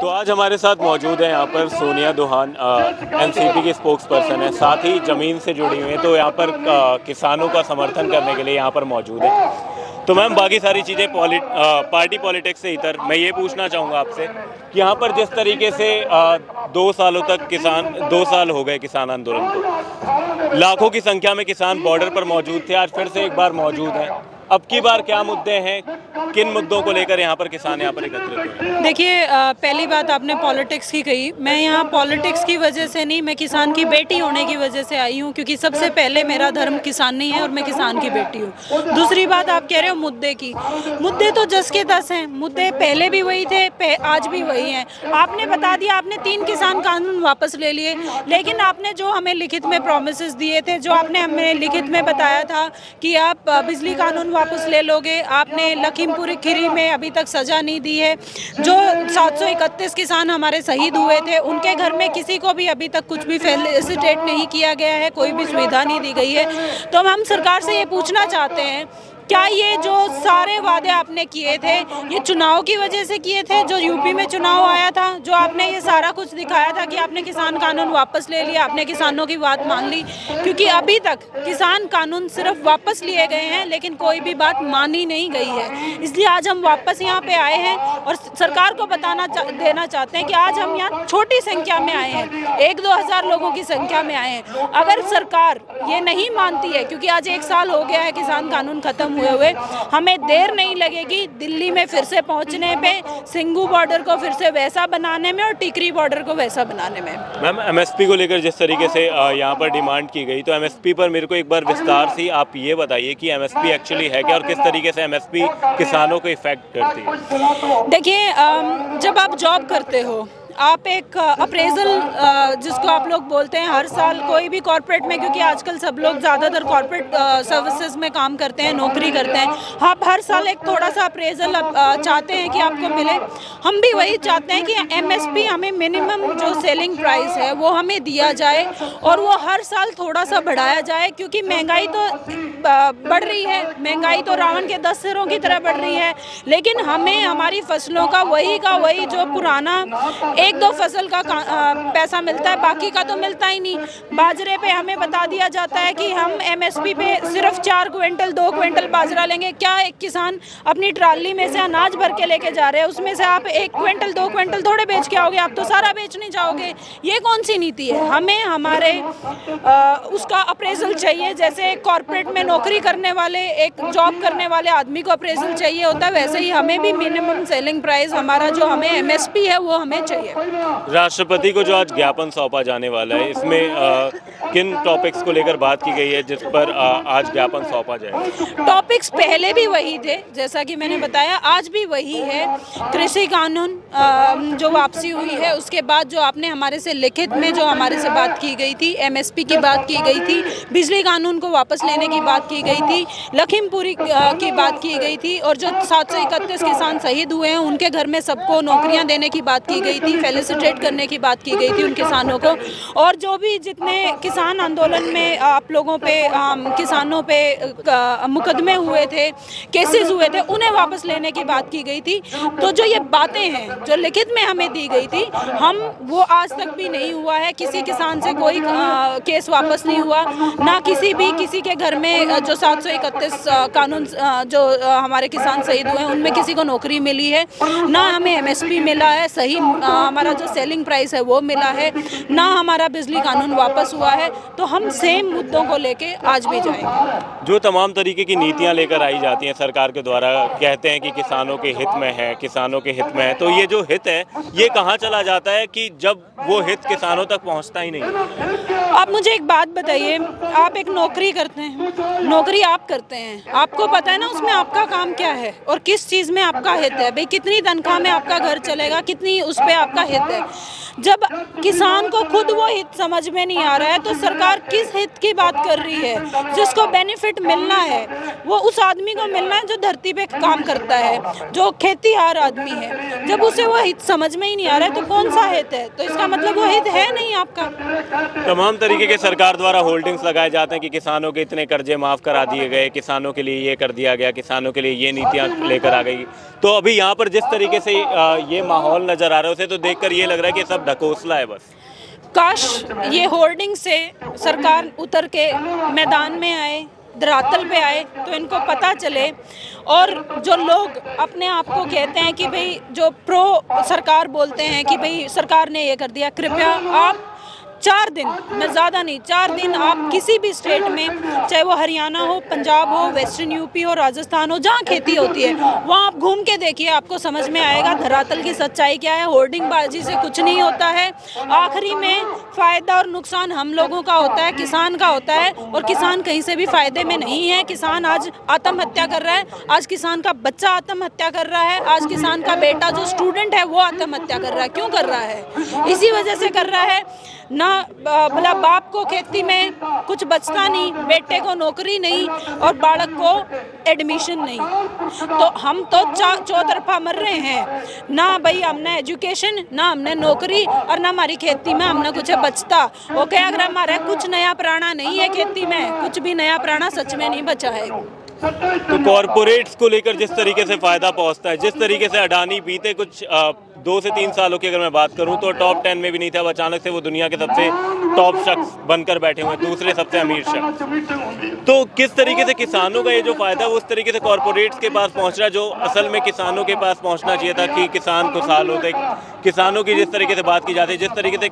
तो आज हमारे साथ मौजूद है यहाँ पर सोनिया दोहान, एनसीपी की स्पोक्स पर्सन है, साथ ही ज़मीन से जुड़ी हुई है। तो यहाँ पर किसानों का समर्थन करने के लिए यहाँ पर मौजूद है। तो मैम, बाकी सारी चीज़ें पार्टी पॉलिटिक्स से इतर मैं ये पूछना चाहूँगा आपसे कि यहाँ पर जिस तरीके से 2 सालों तक 2 साल हो गए किसान आंदोलन को, लाखों की संख्या में किसान बॉर्डर पर मौजूद थे, आज फिर से एक बार मौजूद हैं। अब की बार क्या मुद्दे हैं, किन मुद्दों को लेकर यहाँ पर किसान यहाँ पर एकत्रित हुए? देखिए, पहली बात आपने पॉलिटिक्स की कही। मैं यहाँ पॉलिटिक्स की वजह से नहीं, मैं किसान की बेटी होने की वजह से आई हूँ, क्योंकि सबसे पहले मेरा धर्म किसान नहीं है और मैं किसान की बेटी हूँ। दूसरी बात, आप कह रहे हो मुद्दे की, मुद्दे तो 10 के 10 हैं। मुद्दे पहले भी वही थे, आज भी वही हैं। आपने बता दिया, आपने 3 किसान कानून वापस ले लिए, लेकिन आपने जो हमें लिखित में प्रोमिस दिए थे, जो आपने हमें लिखित में बताया था कि आप बिजली कानून वापस ले लोगे, आपने लखीमपुर खीरी में अभी तक सजा नहीं दी है। जो 731 किसान हमारे शहीद हुए थे, उनके घर में किसी को भी अभी तक कुछ भी फेलिसिटेट नहीं किया गया है, कोई भी सुविधा नहीं दी गई है। तो हम सरकार से ये पूछना चाहते हैं, क्या ये जो सारे वादे आपने किए थे, ये चुनाव की वजह से किए थे? जो यूपी में चुनाव आया था, जो आपने ये सारा कुछ दिखाया था कि आपने किसान कानून वापस ले लिया, आपने किसानों की बात मान ली, क्योंकि अभी तक किसान कानून सिर्फ वापस लिए गए हैं, लेकिन कोई भी बात मानी नहीं गई है। इसलिए आज हम वापस यहाँ पे आए हैं और सरकार को देना चाहते हैं कि आज हम यहाँ छोटी संख्या में आए हैं, 1-2 हज़ार लोगों की संख्या में आए हैं। अगर सरकार ये नहीं मानती है, क्योंकि आज 1 साल हो गया है किसान कानून खत्म हुए, हमें देर नहीं लगेगी दिल्ली में फिर से पहुंचने पे, सिंघू बॉर्डर को फिर से वैसा बनाने में और टिकरी बॉर्डर को वैसा बनाने में। मैम, एमएसपी को लेकर जिस तरीके से यहाँ पर डिमांड की गई, तो एमएसपी पर मेरे को एक बार विस्तार से आप ये बताइए कि एमएसपी एक्चुअली है क्या और किस तरीके से एमएसपी किसानों को इफेक्ट करती है? देखिए, जब आप जॉब करते हो, आप एक अप्रेजल जिसको आप लोग बोलते हैं, हर साल कोई भी कॉर्पोरेट में, क्योंकि आजकल सब लोग ज़्यादातर कॉर्पोरेट सर्विसेज में काम करते हैं, नौकरी करते हैं, आप हर साल एक थोड़ा सा अप्रेजल चाहते हैं कि आपको मिले। हम भी वही चाहते हैं कि एमएसपी, हमें मिनिमम जो सेलिंग प्राइस है वो हमें दिया जाए और वो हर साल थोड़ा सा बढ़ाया जाए, क्योंकि महंगाई तो बढ़ रही है, महंगाई तो रावण के 10 सिरों की तरह बढ़ रही है, लेकिन हमें हमारी फसलों का वही जो पुराना 1-2 फसल का पैसा मिलता है, बाकी का तो मिलता ही नहीं। बाजरे पे हमें बता दिया जाता है कि हम एमएसपी पे सिर्फ 4 क्विंटल 2 क्विंटल बाजरा लेंगे। क्या एक किसान अपनी ट्राली में से अनाज भर के लेके जा रहे हैं, उसमें से आप 1 क्विंटल 2 क्विंटल थोड़े बेच के आओगे, आप तो सारा बेचने जाओगे। ये कौन सी नीति है? हमें हमारे उसका अप्रेजल चाहिए। जैसे कॉर्पोरेट में नौकरी करने वाले, एक जॉब करने वाले आदमी को अप्रेजल चाहिए होता है, वैसे ही हमें भी मिनिमम सेलिंग प्राइस, हमारा जो हमें एमएसपी है वो हमें चाहिए। राष्ट्रपति को जो आज ज्ञापन सौंपा जाने वाला है, इसमें किन टॉपिक्स को लेकर बात की गई है जिस पर आज ज्ञापन सौंपा जाएगा? टॉपिक्स पहले भी वही थे, जैसा कि मैंने बताया, आज भी वही है। कृषि कानून जो वापसी हुई है, उसके बाद जो आपने हमारे से लिखित में जो हमारे से बात की गई थी, एमएसपी की बात की गई थी, बिजली कानून को वापस लेने की बात की गई थी, लखीमपुरी की बात की गई थी, और जो 731 किसान शहीद हुए हैं उनके घर में सबको नौकरियां देने की बात की गई थी, फेलिसिटेट करने की बात की गई थी उन किसानों को, और जो भी जितने किसान आंदोलन में आप लोगों पे, किसानों पे मुकदमे हुए थे, केसेस हुए थे, उन्हें वापस लेने की बात की गई थी। तो जो ये बातें हैं जो लिखित में हमें दी गई थी, वो आज तक भी नहीं हुआ है। किसी किसान से कोई केस वापस नहीं हुआ, ना किसी के घर में जो 731 कानून जो हमारे किसान शहीद हुए हैं उनमें किसी को नौकरी मिली है, ना हमें एमएसपी मिला है, सही हमारा जो सेलिंग प्राइस है वो मिला है, ना हमारा बिजली कानून वापस हुआ है। तो हम सेम मुद्दों को लेके आज भी जाएंगे। जो तमाम तरीके की नीतियां लेकर आई जाती हैं सरकार के द्वारा, कहते हैं कि किसानों के हित में है, किसानों के हित में है, तो ये जो हित है ये कहाँ चला जाता है कि जब वो हित किसानों तक पहुँचता ही नहीं? आप मुझे एक बात बताइए, आप एक नौकरी करते हैं, नौकरी आप करते हैं, आपको पता है ना उसमें आपका काम क्या है और किस चीज़ में आपका हित है। भाई, कितनी तनख्वाह में आपका घर चलेगा, कितनी उस पर आपका हित है। जब किसान को खुद वो हित समझ में नहीं आ रहा है तो सरकार किस हित की बात कर रही है? जिसको बेनिफिट मिलना है वो उस आदमी को मिलना है जो धरती पे काम करता है, जो खेतीहार आदमी है। जब उसे वो हित समझ में ही नहीं आ रहा है तो कौन सा हित है? तो इसका मतलब वो हित है नहीं आपका। तमाम तरीके के सरकार द्वारा होल्डिंग्स लगाए जाते हैं कि किसानों के इतने कर्जे माफ़ करा दिए गए, किसानों के लिए ये कर दिया गया, किसानों के लिए ये नीतियाँ लेकर आ गई। तो अभी यहाँ पर जिस तरीके से ये माहौल नज़र आ रहा है उसे तो देखकर ये लग रहा है कि सब ढकोसला है बस। काश ये होर्डिंग से सरकार उतर के मैदान में आए, धरातल पे आए तो इनको पता चले। और जो लोग अपने आप को कहते हैं कि भाई जो प्रो सरकार बोलते हैं कि भाई सरकार ने ये कर दिया, कृपया आप 4 दिन, मैं ज़्यादा नहीं, 4 दिन आप किसी भी स्टेट में, चाहे वो हरियाणा हो, पंजाब हो, वेस्टर्न यूपी हो, राजस्थान हो, जहाँ खेती होती है वहाँ आप घूम के देखिए, आपको समझ में आएगा धरातल की सच्चाई क्या है। होर्डिंगबाजी से कुछ नहीं होता है, आखिरी में फ़ायदा और नुकसान हम लोगों का होता है, किसान का होता है। और किसान कहीं से भी फ़ायदे में नहीं है। किसान आज आत्महत्या कर रहा है, आज किसान का बच्चा आत्महत्या कर रहा है, आज किसान का बेटा जो स्टूडेंट है वो आत्महत्या कर रहा है। क्यों कर रहा है? इसी वजह से कर रहा है ना। भला बाप को खेती में कुछ बचता नहीं, बेटे को नौकरी नहीं और बालक को एडमिशन नहीं, तो हम तो चौतरफा मर रहे हैं। ना भाई हमने एजुकेशन, ना हमने नौकरी और ना हमारी खेती में हमने कुछ बचता। ओके, अगर हमारा कुछ नया प्राणा नहीं है खेती में, कुछ भी नया प्राणा सच में नहीं बचा है। तो कॉरपोरेट्स को लेकर जिस तरीके से फ़ायदा पहुंचता है, जिस तरीके से अडानी बीते कुछ 2 से 3 सालों की अगर मैं बात करूं तो टॉप 10 में भी नहीं था, अब अचानक से वो दुनिया के सबसे टॉप शख्स बनकर बैठे हुए हैं, दूसरे सबसे अमीर शख्स। तो किस तरीके से किसानों का ये जो फ़ायदा है वो उस तरीके से कॉरपोरेट्स के पास पहुंच रहा है जो असल में किसानों के पास पहुंचना चाहिए था कि किसान खुशहाल होते। किसानों की जिस तरीके से बात की जाती है, जिस तरीके से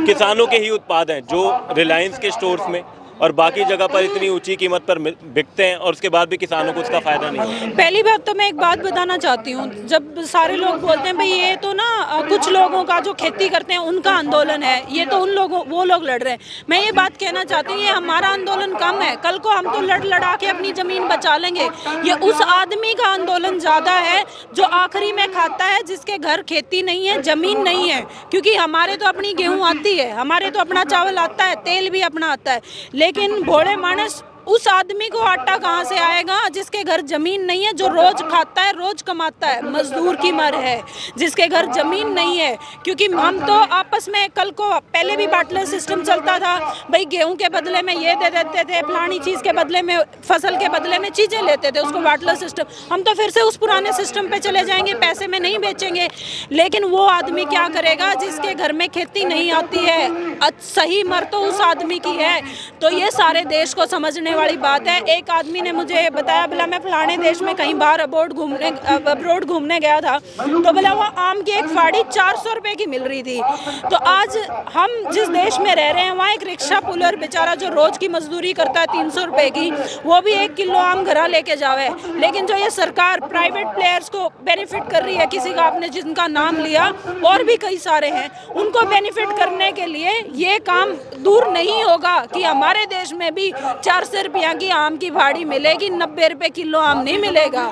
किसानों के ही उत्पाद हैं जो रिलायंस के स्टोर्स में और बाकी जगह पर इतनी ऊंची कीमत पर बिकते हैं और उसके बाद भी किसानों को उसका फ़ायदा नहीं है। पहली बात तो मैं एक बात बताना चाहती हूँ, जब सारे लोग बोलते हैं भाई ये तो ना कुछ लोगों का जो खेती करते हैं उनका आंदोलन है, ये तो उन लोगों वो लोग लड़ रहे हैं। मैं ये बात कहना चाहती हूँ ये हमारा आंदोलन कम है, कल को हम तो लड़ा के अपनी ज़मीन बचा लेंगे। ये उस आदमी का आंदोलन ज़्यादा है जो आखिरी में खाता है, जिसके घर खेती नहीं है, ज़मीन नहीं है। क्योंकि हमारे तो अपनी गेहूँ आती है, हमारे तो अपना चावल आता है, तेल भी अपना आता है, लेकिन भोले मानस उस आदमी को आटा कहाँ से आएगा जिसके घर जमीन नहीं है, जो रोज खाता है, रोज कमाता है, मजदूर की मर है, जिसके घर जमीन नहीं है। क्योंकि हम तो आपस में कल को पहले भी बाटलर सिस्टम चलता था, भाई गेहूं के बदले में ये दे देते थे, फलानी चीज़ के बदले में, फसल के बदले में चीज़ें लेते थे, उसको बाटलर सिस्टम। हम तो फिर से उस पुराने सिस्टम पे चले जाएंगे, पैसे में नहीं बेचेंगे। लेकिन वो आदमी क्या करेगा जिसके घर में खेती नहीं आती है? सही मर तो उस आदमी की है। तो ये सारे देश को समझने वाली बात है। एक आदमी ने मुझे बताया, बोला मैं फलाने देश में कहीं बाहर अब्रोड घूमने गया था, तो बोला वहाँ आम की एक फाड़ी 400 रुपए की मिल रही थी। तो आज हम जिस देश में रह रहे हैं वहाँ एक रिक्शा पुलर बेचारा जो रोज की मजदूरी करता है 300 रुपए की, वो भी 1 किलो आम घरा लेके जावे। लेकिन जो ये सरकार प्राइवेट प्लेयर्स को बेनिफिट कर रही है, किसी का आपने जिनका नाम लिया और भी कई सारे हैं, उनको बेनिफिट करने के लिए ये काम दूर नहीं होगा कि हमारे देश में भी 400 रुपया की आम की फाड़ी मिलेगी, 90 रुपए किलो आम नहीं मिलेगा।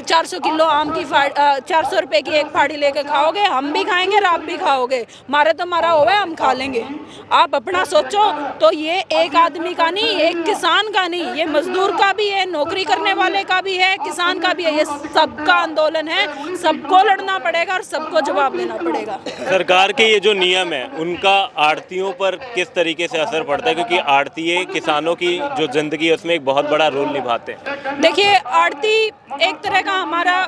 400 किलो आम की 400 रुपए की एक फाड़ी लेके खाओगे, हम भी खाएंगे और आप भी खाओगे, मारे तो मारा हुआ है, हम खा लेंगे। आप अपना सोचो। तो ये एक आदमी का नहीं, एक किसान का नहीं, ये मजदूर का भी है, नौकरी करने वाले का भी है, किसान का भी है। ये सबका आंदोलन है, सबको लड़ना पड़ेगा और सबको जवाब देना पड़ेगा। सरकार के ये जो नियम है उनका आड़तियों पर किस तरीके से असर पड़ता है? क्योंकि आड़तिये किसानों की जो जिंदगी है उसमें एक बहुत बड़ा रोल निभाते हैं। देखिए, आड़ती एक तरह का हमारे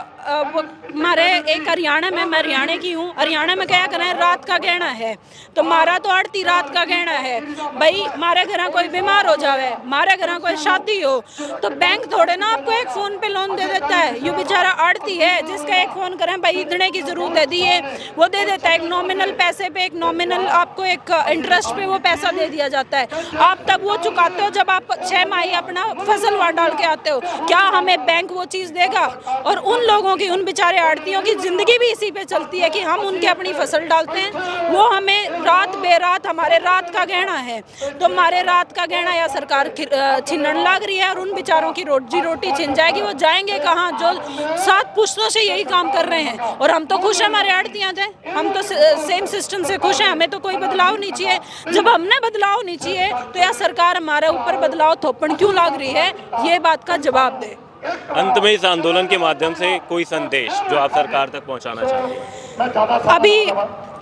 एक हरियाणा में, मैं हरियाणा की हूँ, हरियाणा में क्या करें, रात का गहना है, तो मारा तो आड़ती रात का गहना है। भाई मारे घर कोई बीमार हो जावे, मारे घर कोई शादी हो, तो बैंक थोड़े ना आपको एक फ़ोन पे लोन दे देता है। ये बेचारा आड़ती है जिसका एक फ़ोन करें भाई इतने की ज़रूरत है, दिए, वो दे देता है। एक नॉमिनल पैसे पे, एक नॉमिनल आपको एक इंटरेस्ट पे वो पैसा दे दिया जाता है। आप तब वो चुकाते हो जब आप 6 माही अपना फसल वहाँ डाल के आते हो। क्या हमें बैंक वो चीज़ देगा? और उन लोगों लोगों की, उन बेचारे आड़तियों की ज़िंदगी भी इसी पे चलती है कि हम उनके अपनी फसल डालते हैं, वो हमें रात बेरात हमारे रात का गहना है, तो हमारे रात का गहना या सरकार छीनने लग रही है और उन बेचारों की रोजी रोटी छिन जाएगी। वो जाएंगे कहाँ जो 7 पुश्तों से यही काम कर रहे हैं। और हम तो खुश हैं, हमारे आड़तियाँ थे, हम तो सेम सिस्टम से खुश हैं, हमें तो कोई बदलाव नहीं चाहिए। जब हमने बदलाव नहीं चाहिए तो यह सरकार हमारे ऊपर बदलाव थोपन क्यों लग रही है, ये बात का जवाब दे। अंत में इस आंदोलन के माध्यम से कोई संदेश जो आप सरकार तक पहुंचाना चाहते हैं? अभी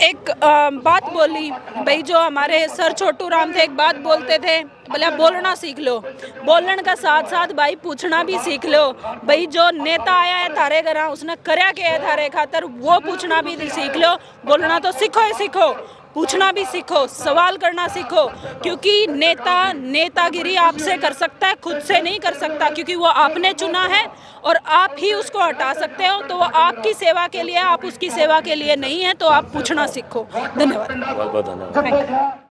एक बात बोली भाई, जो हमारे सर छोटू राम थे, एक बात बोलते थे, बोले बोलना सीख लो, बोलन का साथ साथ भाई पूछना भी सीख लो। भाई जो नेता आया है थारे घर, उसने करया क्या है थारे खातर, वो पूछना भी सीख लो। बोलना तो सीखो ही सीखो, पूछना भी सीखो, सवाल करना सीखो, क्योंकि नेता नेतागिरी आपसे कर सकता है, खुद से नहीं कर सकता, क्योंकि वो आपने चुना है और आप ही उसको हटा सकते हो। तो वो आपकी सेवा के लिए, आप उसकी सेवा के लिए नहीं है, तो आप पूछना सीखो। धन्यवाद। बहुत बहुत धन्यवाद।